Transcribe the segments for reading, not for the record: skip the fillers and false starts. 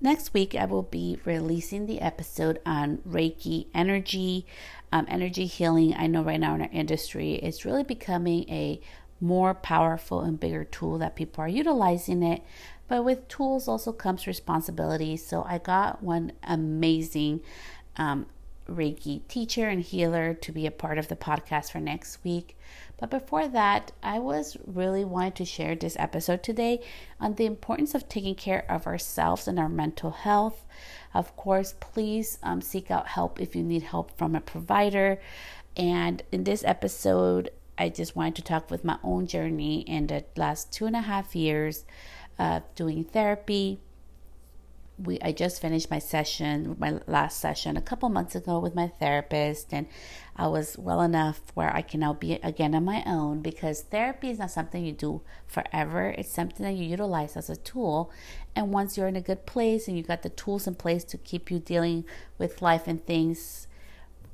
Next week, I will be releasing the episode on Reiki energy, energy healing. I know right now in our industry, it's really becoming a more powerful and bigger tool that people are utilizing it. But with tools also comes responsibility. So I got one amazing Reiki teacher and healer to be a part of the podcast for next week. But before that, I was really wanting to share this episode today on the importance of taking care of ourselves and our mental health. Of course, please seek out help if you need help from a provider. And in this episode, I just wanted to talk with my own journey in the last 2.5 years doing therapy. I just finished my last session a couple months ago with my therapist, and I was well enough where I can now be again on my own, because therapy is not something you do forever. It's something that you utilize as a tool, and once you're in a good place and you got the tools in place to keep you dealing with life and things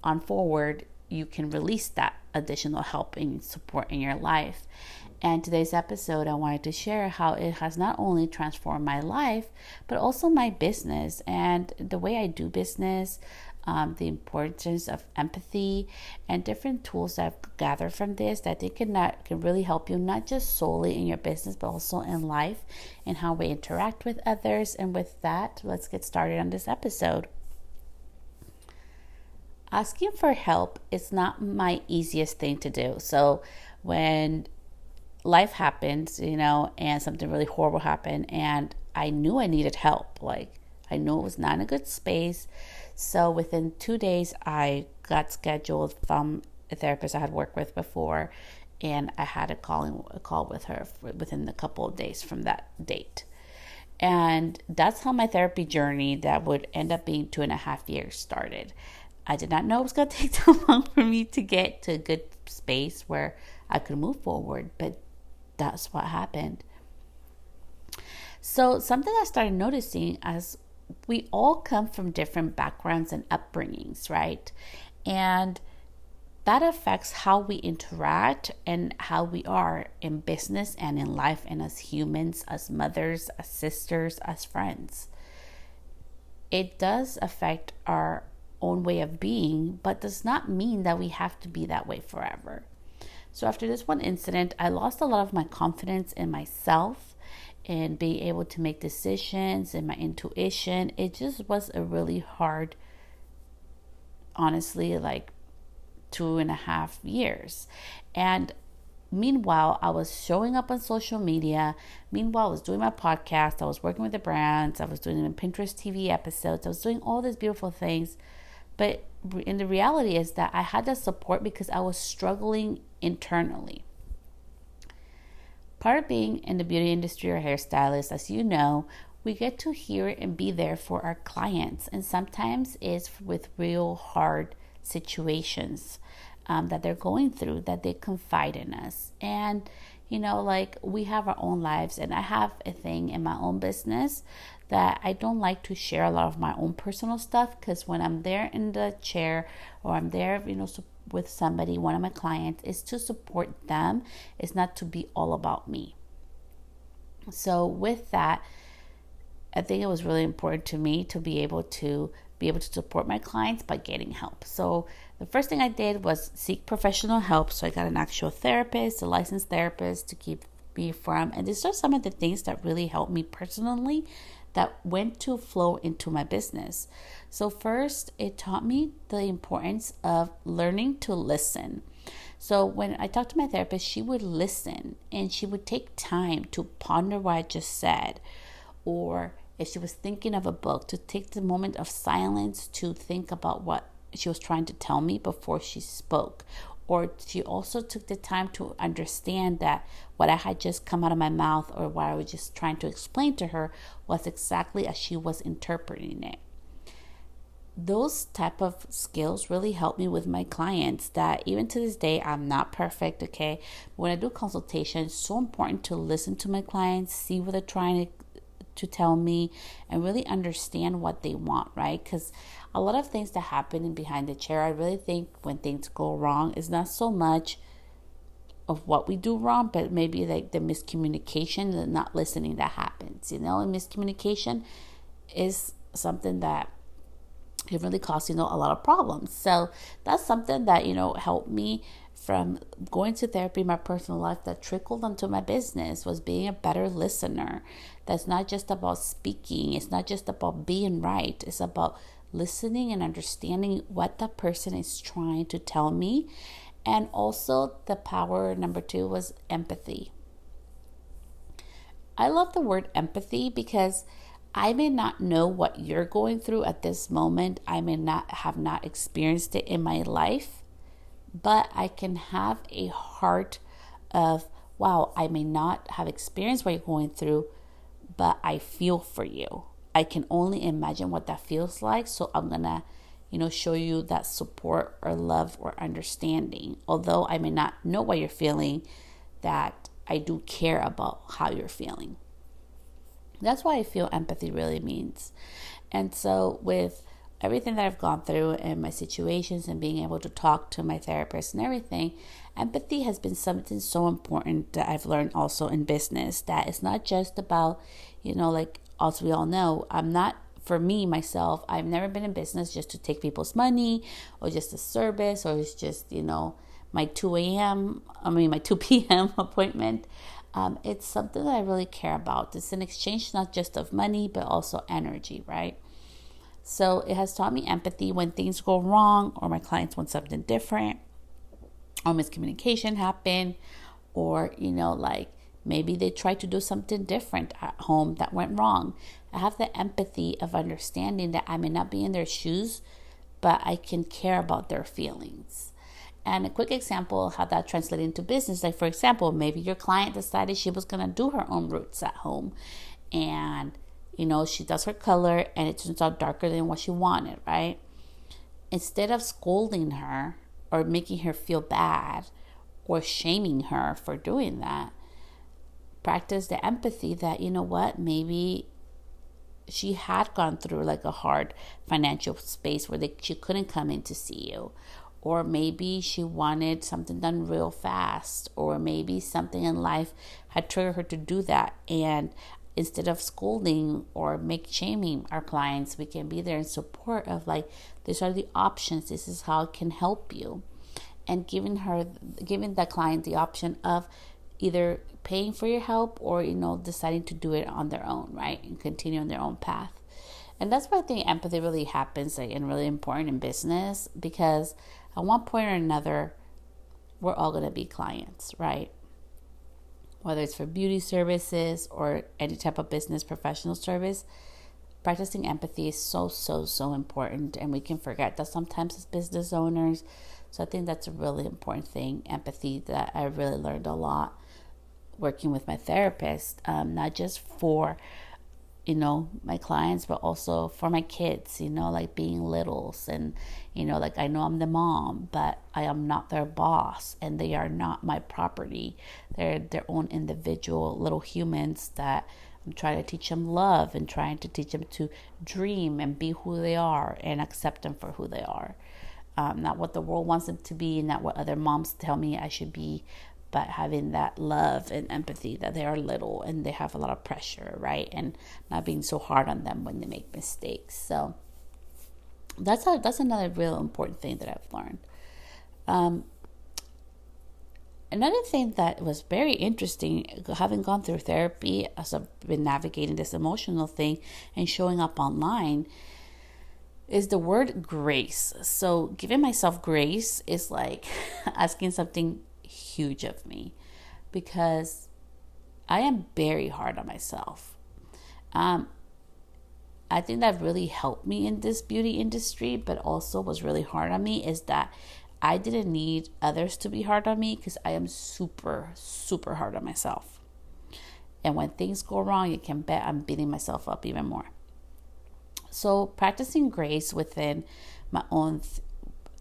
on forward, you can release that additional help and support in your life. And today's episode, I wanted to share how it has not only transformed my life, but also my business and the way I do business, the importance of empathy, and different tools that I've gathered from this that they can really help you, not just solely in your business, but also in life and how we interact with others. And with that, let's get started on this episode. Asking for help is not my easiest thing to do. So when life happens, and something really horrible happened, and I knew I needed help. I knew it was not in a good space. So within 2 days, I got scheduled from a therapist I had worked with before, and I had a call with her within a couple of days from that date. And that's how my therapy journey that would end up being 2.5 years started. I did not know it was going to take so long for me to get to a good space where I could move forward, but that's what happened. So something I started noticing, as we all come from different backgrounds and upbringings, right? And that affects how we interact and how we are in business and in life, and as humans, as mothers, as sisters, as friends. It does affect our own way of being, but does not mean that we have to be that way forever. So after this one incident, I lost a lot of my confidence in myself and being able to make decisions and my intuition. It just was a really hard, honestly, 2.5 years. And meanwhile, I was showing up on social media. Meanwhile, I was doing my podcast. I was working with the brands. I was doing the Pinterest TV episodes. I was doing all these beautiful things. But in the reality is that I had that support because I was struggling internally. Part of being in the beauty industry or hairstylist, as you know, we get to hear and be there for our clients. And sometimes it's with real hard situations that they're going through, that they confide in us. And, we have our own lives. And I have a thing in my own business that I don't like to share a lot of my own personal stuff, because when I'm there in the chair or I'm there, with somebody, one of my clients, is to support them. It's not to be all about me. So with that, I think it was really important to me to be able to support my clients by getting help. So the first thing I did was seek professional help. So I got an actual therapist, a licensed therapist to keep me from. And these are some of the things that really helped me personally that went to flow into my business. So first, it taught me the importance of learning to listen. So when I talked to my therapist, she would listen and she would take time to ponder what I just said. Or if she was thinking of a book, to take the moment of silence to think about what she was trying to tell me before she spoke. Or she also took the time to understand that what I had just come out of my mouth or what I was just trying to explain to her was exactly as she was interpreting it. Those type of skills really help me with my clients, that even to this day, I'm not perfect, okay? When I do consultation, it's so important to listen to my clients, see what they're trying to tell me, and really understand what they want, right? Because a lot of things that happen in behind the chair, I really think when things go wrong, is not so much of what we do wrong, but maybe like the miscommunication, the not listening that happens, and miscommunication is something that can really cause, a lot of problems. So that's something that, helped me from going to therapy in my personal life, that trickled onto my business, was being a better listener. That's not just about speaking. It's not just about being right. It's about listening and understanding what that person is trying to tell me. And also the power, number 2, was empathy. I love the word empathy because I may not know what you're going through at this moment. I may not have not experienced it in my life, but I can have a heart of, wow, I may not have experienced what you're going through, but I feel for you. I can only imagine what that feels like. So I'm going to, show you that support or love or understanding. Although I may not know what you're feeling, that I do care about how you're feeling. That's why I feel empathy really means. And so with everything that I've gone through and my situations and being able to talk to my therapist and everything, empathy has been something so important that I've learned also in business, that it's not just about, like, as we all know, for me, myself, I've never been in business just to take people's money or just a service, or it's just, my 2 p.m. appointment. It's something that I really care about. It's an exchange not just of money, but also energy, right? So it has taught me empathy when things go wrong, or my clients want something different, or miscommunication happen, or, like maybe they try to do something different at home that went wrong. I have the empathy of understanding that I may not be in their shoes, but I can care about their feelings. And a quick example of how that translates into business, like for example, maybe your client decided she was going to do her own roots at home, and she does her color and it turns out darker than what she wanted, right? Instead of scolding her or making her feel bad or shaming her for doing that, practice the empathy that, maybe she had gone through like a hard financial space where she couldn't come in to see you. Or maybe she wanted something done real fast, or maybe something in life had triggered her to do that. And instead of scolding or shaming our clients, we can be there in support of, like, these are the options. This is how it can help you. And giving the client the option of either paying for your help or, deciding to do it on their own, right? And continue on their own path. And that's why I think empathy really happens, like, and really important in business, because at one point or another, we're all going to be clients, right? Whether it's for beauty services or any type of business professional service, practicing empathy is so, so, so important. And we can forget that sometimes as business owners. So I think that's a really important thing, empathy, that I really learned a lot working with my therapist, not just for my clients, but also for my kids, like being littles, and, like, I know I'm the mom, but I am not their boss, and they are not my property. They're their own individual little humans that I'm trying to teach them love and trying to teach them to dream and be who they are and accept them for who they are. Not what the world wants them to be, not what other moms tell me I should be, but having that love and empathy that they are little and they have a lot of pressure, right? And not being so hard on them when they make mistakes. So that's another real important thing that I've learned. Another thing that was very interesting, having gone through therapy as I've been navigating this emotional thing and showing up online, is the word grace. So giving myself grace is like asking something huge of me, because I am very hard on myself. I think that really helped me in this beauty industry, but also was really hard on me, is that I didn't need others to be hard on me, because I am super, super hard on myself. And when things go wrong, you can bet I'm beating myself up even more. So practicing grace within my own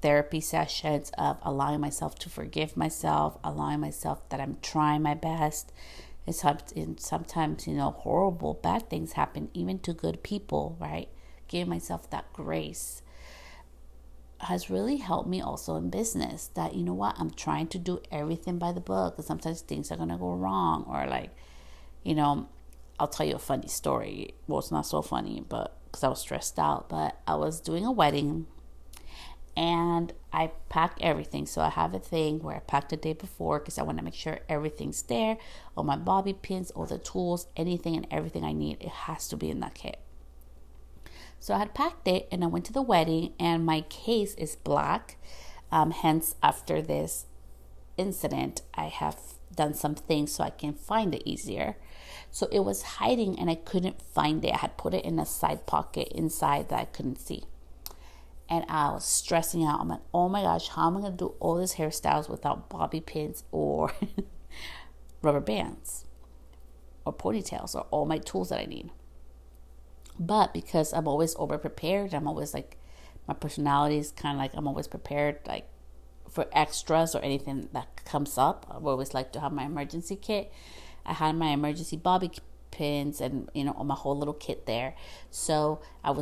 therapy sessions, of allowing myself to forgive myself, allowing myself that I'm trying my best. And sometimes, horrible, bad things happen even to good people, right? Giving myself that grace has really helped me also in business, that, I'm trying to do everything by the book, and sometimes things are going to go wrong, or like, I'll tell you a funny story. Well, it's not so funny, but because I was stressed out. But I was doing a wedding and I packed everything. So I have a thing where I packed the day before because I want to make sure everything's there. All my bobby pins, all the tools, anything and everything I need. It has to be in that kit. So I had packed it and I went to the wedding and my case is black. Hence, after this incident, I have done some things so I can find it easier. So it was hiding and I couldn't find it. I had put it in a side pocket inside that I couldn't see. And I was stressing out. I'm like, oh my gosh, how am I going to do all these hairstyles without bobby pins or rubber bands or ponytails or all my tools that I need? But because I'm always over prepared, I'm always like, my personality is kind of like, I'm always prepared like for extras or anything that comes up. I always like to have my emergency kit. I had my emergency bobby pins and my whole little kit there. So I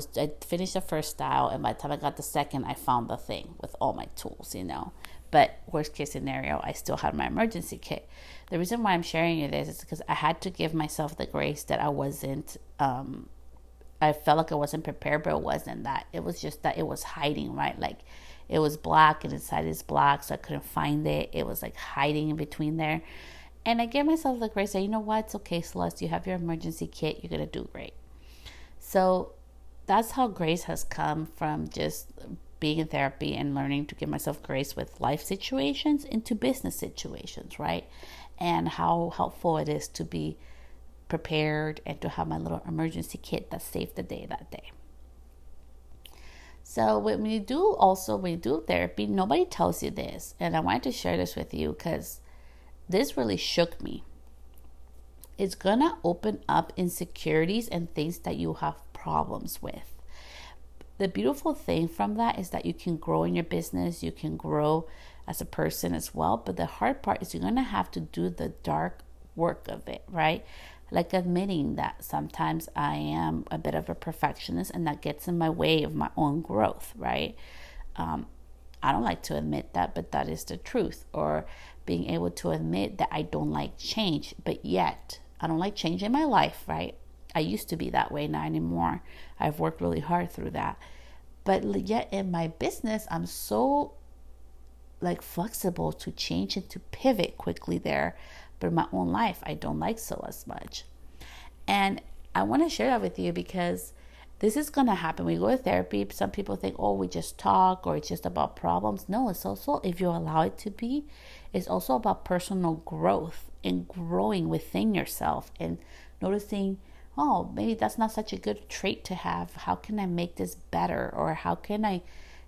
finished the first style, and by the time I got the second, I found the thing with all my tools. But worst case scenario, I still had my emergency kit. The reason why I'm sharing you this is because I had to give myself the grace that I wasn't. I felt like I wasn't prepared, but it wasn't that. It was just that it was hiding, right? Like it was black and inside is black, so I couldn't find it. It was like hiding in between there. And I gave myself the grace that, you know what, it's okay, Celeste, you have your emergency kit, you're going to do great. So that's how grace has come from just being in therapy and learning to give myself grace with life situations into business situations, right? And how helpful it is to be prepared and to have my little emergency kit that saved the day that day. So when you do therapy, nobody tells you this. And I wanted to share this with you because this really shook me. It's gonna open up insecurities and things that you have problems with. The beautiful thing from that is that you can grow in your business, you can grow as a person as well. But the hard part is you're gonna have to do the dark work of it, right? Like admitting that sometimes I am a bit of a perfectionist and that gets in my way of my own growth, right? I don't like to admit that, but that is the truth. Or being able to admit that I don't like change, but yet I don't like change in my life, right? I used to be that way, not anymore. I've worked really hard through that. But yet in my business, I'm so like flexible to change and to pivot quickly there. But in my own life, I don't like so as much. And I want to share that with you because this is going to happen. We go to therapy. Some people think, oh, we just talk or it's just about problems. No, it's also, if you allow it to be, it's also about personal growth and growing within yourself and noticing, oh, maybe that's not such a good trait to have. How can I make this better? Or how can I,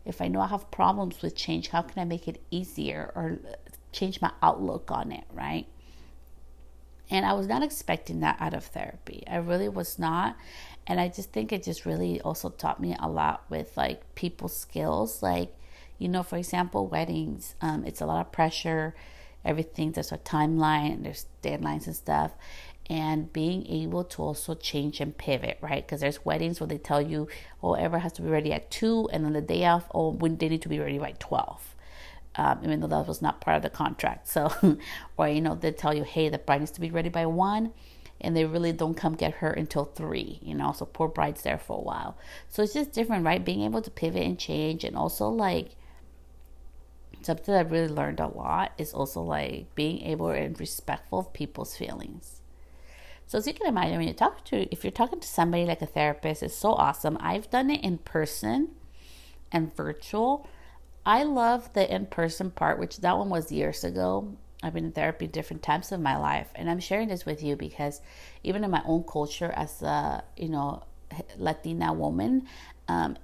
if I know I have problems with change, how can I make it easier or change my outlook on it, right? And I was not expecting that out of therapy. I really was not. And I just think it just really also taught me a lot with like people skills. Like, for example, weddings, it's a lot of pressure. Everything, there's a timeline, there's deadlines and stuff. And being able to also change and pivot, right? Because there's weddings where they tell you, oh, everyone has to be ready at 2. And on the day off, oh, when they need to be ready by 12. Even though that was not part of the contract. So, or, they tell you, hey, the bride needs to be ready by 1. And they really don't come get her until 3, so poor bride's there for a while. So it's just different, right? Being able to pivot and change. And also like something that I really learned a lot is also like being able and respectful of people's feelings. So as you can imagine, when if you're talking to somebody like a therapist, it's so awesome. I've done it in person and virtual. I love the in-person part, which that one was years ago. I've been in therapy different times of my life, and I'm sharing this with you because even in my own culture as a, Latina woman,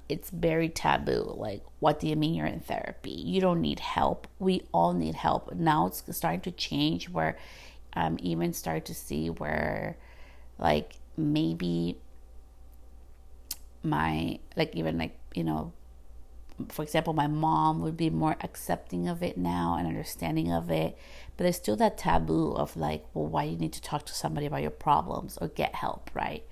it's very taboo. Like, what do you mean you're in therapy? You don't need help. We all need help. Now it's starting to change where I'm even starting to see where like maybe for example, my mom would be more accepting of it now and understanding of it. But there's still that taboo of like, well, why you need to talk to somebody about your problems or get help, right?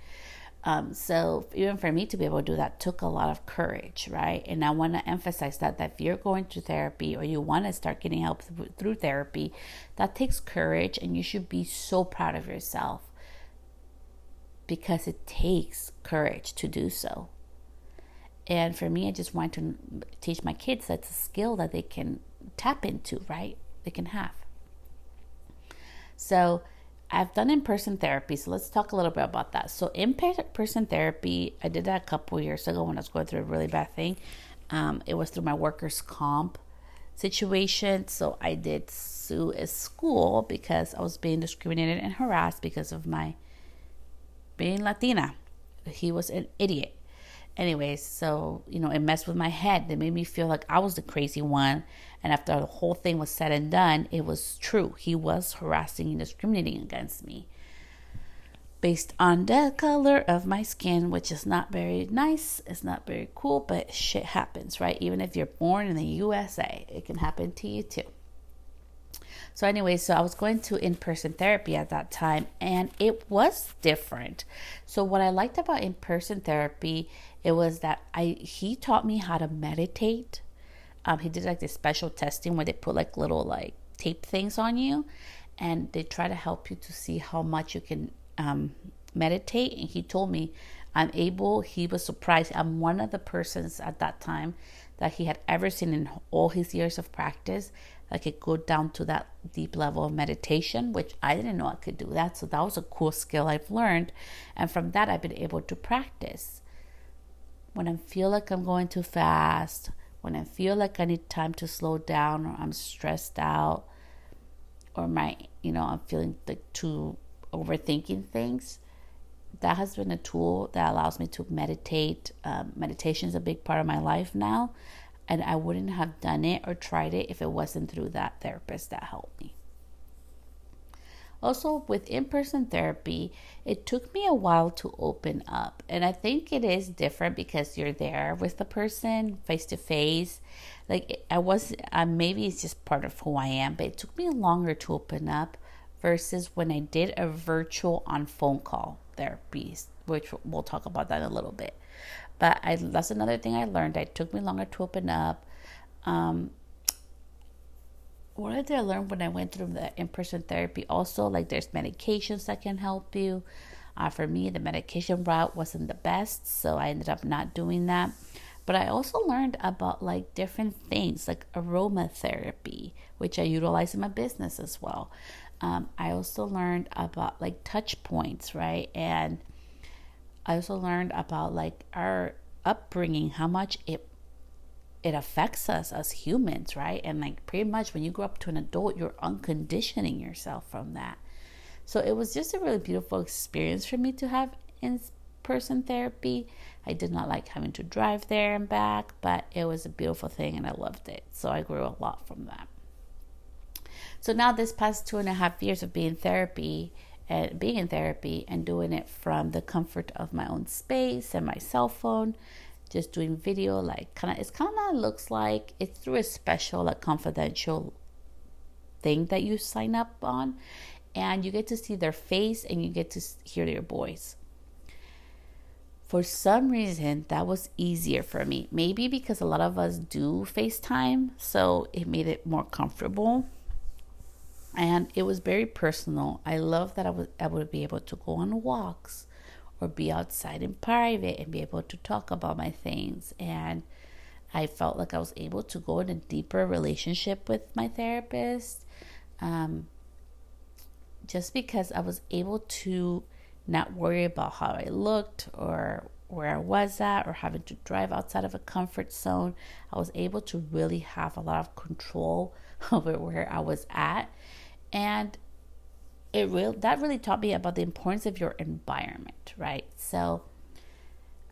So even for me to be able to do that took a lot of courage, right? And I want to emphasize that if you're going to therapy or you want to start getting help through therapy, that takes courage, and you should be so proud of yourself because it takes courage to do so. And for me, I just want to teach my kids that's a skill that they can tap into, right? They can have. So I've done in-person therapy. So let's talk a little bit about that. So in-person therapy, I did that a couple years ago when I was going through a really bad thing. It was through my workers' comp situation. So I did sue a school because I was being discriminated and harassed because of my being Latina. He was an idiot. Anyways, so, it messed with my head. It made me feel like I was the crazy one. And after the whole thing was said and done, it was true. He was harassing and discriminating against me based on the color of my skin, which is not very nice. It's not very cool, but shit happens, right? Even if you're born in the USA, it can happen to you too. So anyway, so I was going to in-person therapy at that time, and it was different. So what I liked about in-person therapy, it was that he taught me how to meditate. He did like this special testing where they put like little like tape things on you, and they try to help you to see how much you can meditate. And he told me he was surprised. I'm one of the persons at that time that he had ever seen in all his years of practice that could go down to that deep level of meditation, which I didn't know I could do that. So that was a cool skill I've learned. And from that, I've been able to practice. When I feel like I'm going too fast, when I feel like I need time to slow down, or I'm stressed out, or I'm feeling like too overthinking things, that has been a tool that allows me to meditate. Meditation is a big part of my life now, and I wouldn't have done it or tried it if it wasn't through that therapist that helped me. Also, with in-person therapy, it took me a while to open up. And I think it is different because you're there with the person face to face. Like maybe it's just part of who I am, but it took me longer to open up versus when I did a virtual on phone call therapy, which we'll talk about that in a little bit. But that's another thing I learned. It took me longer to open up. What did I learn when I went through the in-person therapy? Also, like there's medications that can help you. For me, the medication route wasn't the best, so I ended up not doing that. But I also learned about like different things like aromatherapy, which I utilize in my business as well. I also learned about like touch points, right? And I also learned about like our upbringing, how much it affects us as humans, right? And like pretty much when you grow up to an adult, you're unconditioning yourself from that. So it was just a really beautiful experience for me to have in-person therapy. I did not like having to drive there and back, but it was a beautiful thing and I loved it. So I grew a lot from that. So now this past 2.5 years of being in therapy and doing it from the comfort of my own space and my cell phone, just doing video, like it kind of looks like it's through a special like confidential thing that you sign up on, and you get to see their face and you get to hear their voice. For some reason, that was easier for me. Maybe because a lot of us do FaceTime, so it made it more comfortable. And it was very personal. I love that I would be able to go on walks or be outside in private and be able to talk about my things. And I felt like I was able to go in a deeper relationship with my therapist, just because I was able to not worry about how I looked or where I was at or having to drive outside of a comfort zone. I was able to really have a lot of control over where I was at. And that really taught me about the importance of your environment, right? So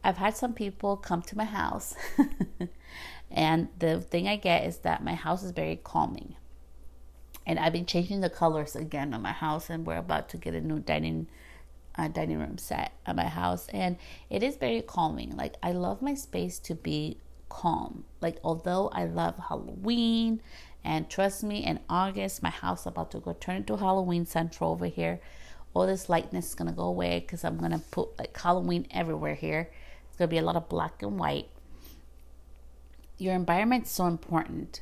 I've had some people come to my house and the thing I get is that my house is very calming. And I've been changing the colors again on my house, and we're about to get a new dining room set at my house, and it is very calming. Like I love my space to be calm. Like although I love Halloween, and trust me, in August, my house is about to go turn into Halloween Central over here. All this lightness is going to go away because I'm going to put like Halloween everywhere here. It's going to be a lot of black and white. Your environment is so important.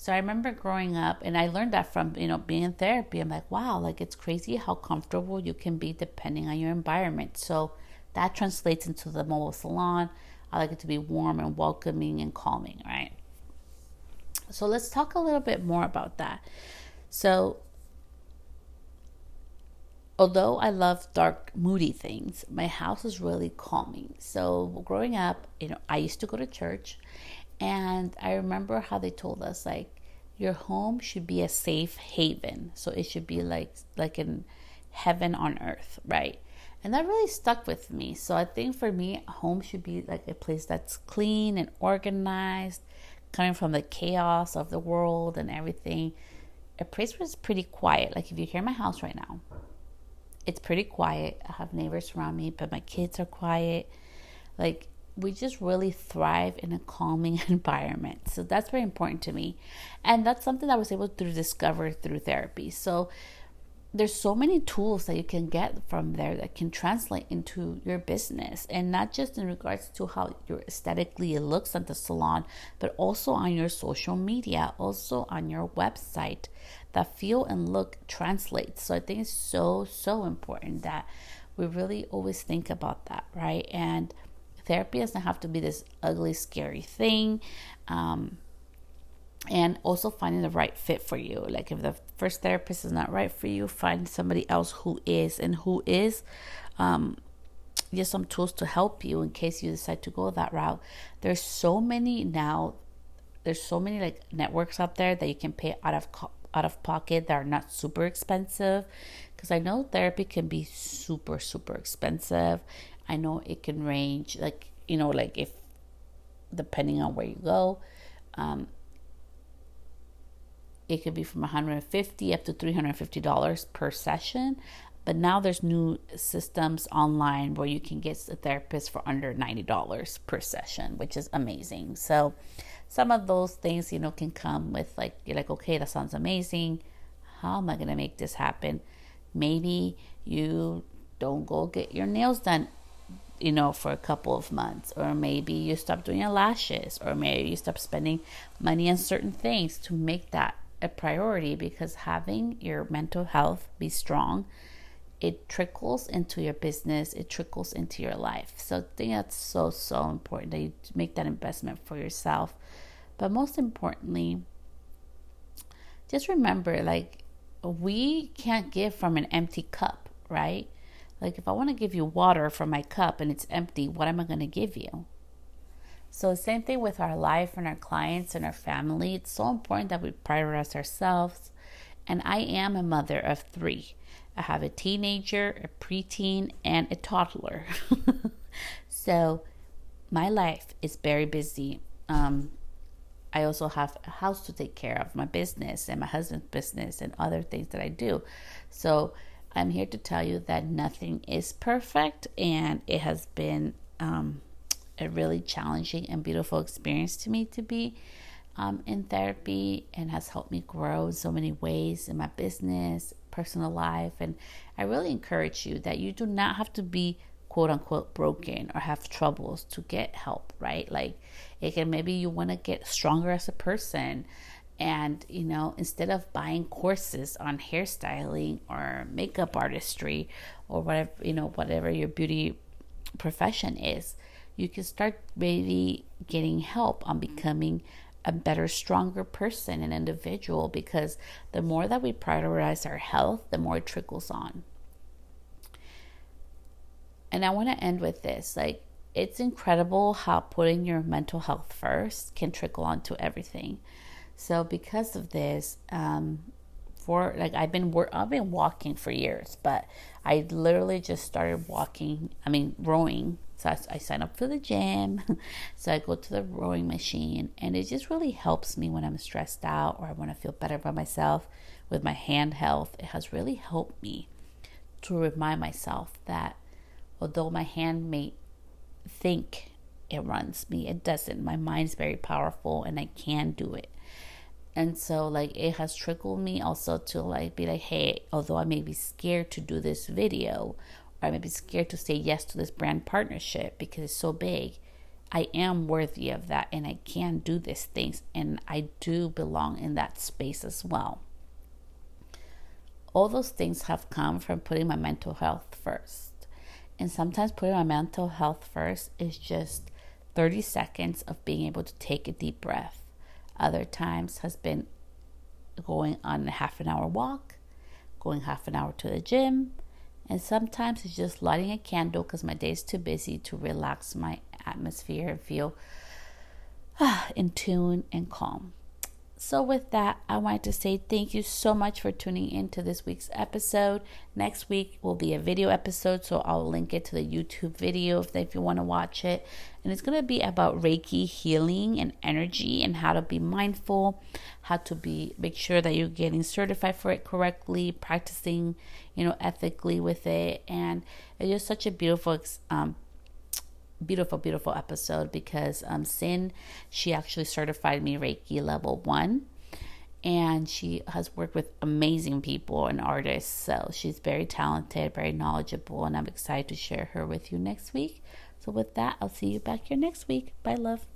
So I remember growing up, and I learned that from, being in therapy. I'm like, wow, like it's crazy how comfortable you can be depending on your environment. So that translates into the mobile salon. I like it to be warm and welcoming and calming, right? So let's talk a little bit more about that. So although I love dark, moody things, my house is really calming. So growing up, I used to go to church, and I remember how they told us, like, your home should be a safe haven. So it should be like in heaven on earth, right? And that really stuck with me. So I think for me, home should be like a place that's clean and organized, coming from the chaos of the world and everything. A place where it's pretty quiet. Like if you hear my house right now, it's pretty quiet. I have neighbors around me, but my kids are quiet. Like we just really thrive in a calming environment. So that's very important to me. And that's something I was able to discover through therapy. So there's so many tools that you can get from there that can translate into your business, and not just in regards to how your aesthetically it looks at the salon, but also on your social media, also on your website. That feel and look translates. So I think it's so important that we really always think about that, right? And therapy doesn't have to be this ugly, scary thing. And also finding the right fit for you. Like if the first therapist is not right for you, find somebody else who is, and who is. Just some tools to help you in case you decide to go that route. There's so many now. There's so many like networks out there that you can pay out of pocket that are not super expensive. Because I know therapy can be super expensive. I know it can range like if depending on where you go. It could be from $150 up to $350 per session. But now there's new systems online where you can get a therapist for under $90 per session, which is amazing. So some of those things, can come with like, you're like, okay, that sounds amazing. How am I going to make this happen? Maybe you don't go get your nails done, for a couple of months, or maybe you stop doing your lashes, or maybe you stop spending money on certain things to make that a priority, because having your mental health be strong, it trickles into your business, it trickles into your life. So I think that's so important that you make that investment for yourself. But most importantly, just remember, like, we can't give from an empty cup, right? Like if I want to give you water from my cup and it's empty, what am I going to give you? So the same thing with our life and our clients and our family. It's so important that we prioritize ourselves. And I am a mother of 3. I have a teenager, a preteen, and a toddler. So my life is very busy. I also have a house to take care of, my business and my husband's business and other things that I do. So I'm here to tell you that nothing is perfect, and it has been a really challenging and beautiful experience to me to be in therapy, and has helped me grow in so many ways in my business, personal life. And I really encourage you that you do not have to be quote unquote broken or have troubles to get help, right? Like it can, maybe you want to get stronger as a person, and instead of buying courses on hairstyling or makeup artistry or whatever your beauty profession is, you can start maybe getting help on becoming a better, stronger person and individual, because the more that we prioritize our health, the more it trickles on. And I want to end with this. Like, it's incredible how putting your mental health first can trickle onto everything. So because of this, I've been walking for years, but I literally just started rowing. So I sign up for the gym. So I go to the rowing machine, and it just really helps me when I'm stressed out or I want to feel better about myself. With my hand health, it has really helped me to remind myself that although my hand may think it runs me, it doesn't. My mind's very powerful and I can do it. And so it has trickled me also to be like, hey, although I may be scared to do this video, or I may be scared to say yes to this brand partnership because it's so big, I am worthy of that, and I can do these things, and I do belong in that space as well. All those things have come from putting my mental health first. And sometimes putting my mental health first is just 30 seconds of being able to take a deep breath. Other times has been going on a half an hour walk, going half an hour to the gym, and sometimes it's just lighting a candle because my day's too busy to relax my atmosphere and feel in tune and calm. So with that, I wanted to say thank you so much for tuning in to this week's episode. Next week will be a video episode, so I'll link it to the YouTube video if you want to watch it. And it's going to be about Reiki healing and energy and how to be mindful, how to make sure that you're getting certified for it correctly, practicing, ethically with it. And it's just such a beautiful episode because Sin, she actually certified me Reiki level 1, and she has worked with amazing people and artists, so she's very talented, very knowledgeable, and I'm excited to share her with you next week. So with that, I'll see you back here next week. Bye, love.